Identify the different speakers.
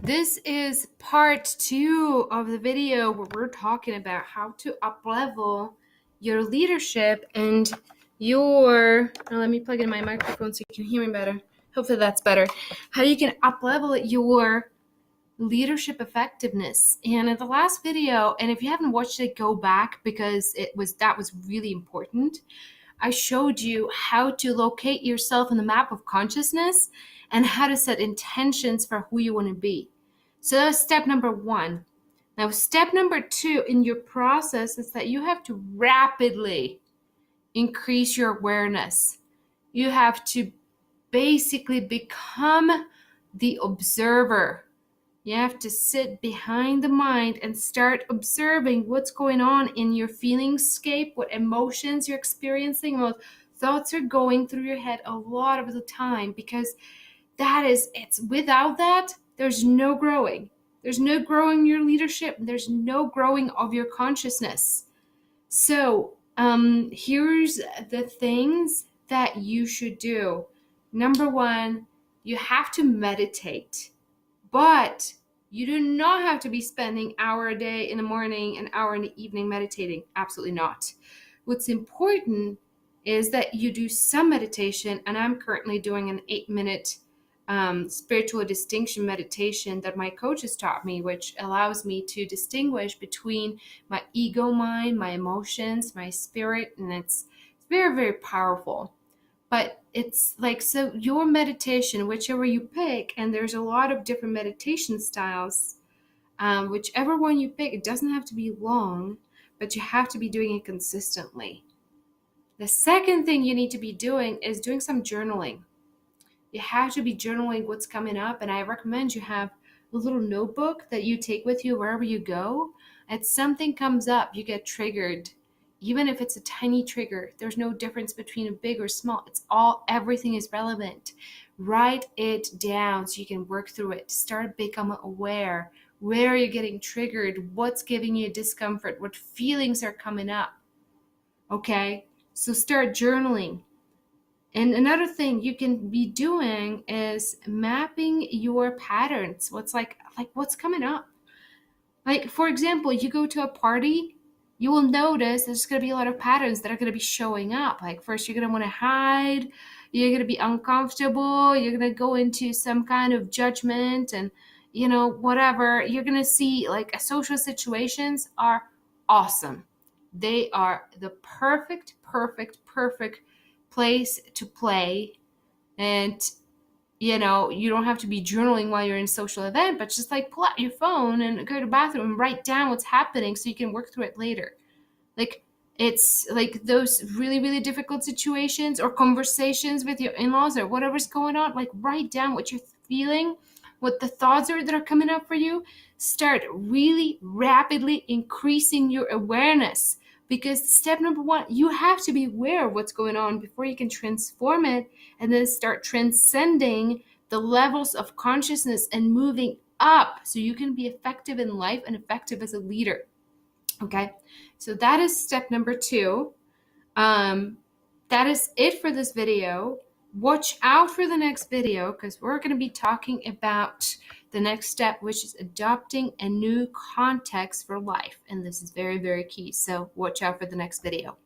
Speaker 1: This is part 2 of the video where we're talking about how to up-level your leadership and your, let me plug in my microphone so you can hear me better. Hopefully that's better. How you can up-level your leadership effectiveness. And in the last video, and if you haven't watched it, go back because that was really important. I showed you how to locate yourself in the map of consciousness and how to set intentions for who you want to be. So that's step number 1. Now, step number 2 in your process is that you have to rapidly increase your awareness. You have to basically become the observer. You have to sit behind the mind and start observing what's going on in your feelingscape, what emotions you're experiencing, what thoughts are going through your head a lot of the time, because it's without that, there's no growing. There's no growing your leadership. There's no growing of your consciousness. So here's the things that you should do. Number 1, you have to meditate. But you do not have to be spending an hour a day in the morning, an hour in the evening meditating. Absolutely not. What's important is that you do some meditation, and I'm currently doing an 8-minute spiritual distinction meditation that my coach has taught me, which allows me to distinguish between my ego mind, my emotions, my spirit, and it's very, very powerful. But it's like, so your meditation, whichever you pick, and there's a lot of different meditation styles, whichever one you pick, it doesn't have to be long, but you have to be doing it consistently. The second thing you need to be doing is doing some journaling. You have to be journaling what's coming up, and I recommend you have a little notebook that you take with you wherever you go. If something comes up, you get triggered. Even if it's a tiny trigger, there's no difference between a big or small. Everything is relevant. Write it down so you can work through it. Start becoming aware. Where are you getting triggered? What's giving you discomfort? What feelings are coming up? Okay, so start journaling. And another thing you can be doing is mapping your patterns. What's coming up? Like, for example, you go to a party, you will notice there's going to be a lot of patterns that are going to be showing up. Like, first, you're going to want to hide. You're going to be uncomfortable. You're going to go into some kind of judgment and, whatever. You're going to see, like, social situations are awesome. They are the perfect place to play. And you don't have to be journaling while you're in a social event, but just like pull out your phone and go to the bathroom and write down what's happening so you can work through it later. Like, it's like those really, really difficult situations or conversations with your in-laws or whatever's going on, like write down what you're feeling, what the thoughts are that are coming up for you. Start really rapidly increasing your awareness. Because step number 1, you have to be aware of what's going on before you can transform it and then start transcending the levels of consciousness and moving up so you can be effective in life and effective as a leader. Okay, so that is step number 2. That is it for this video. Watch out for the next video because we're going to be talking about the next step, which is adopting a new context for life. And this is very, very key. So watch out for the next video.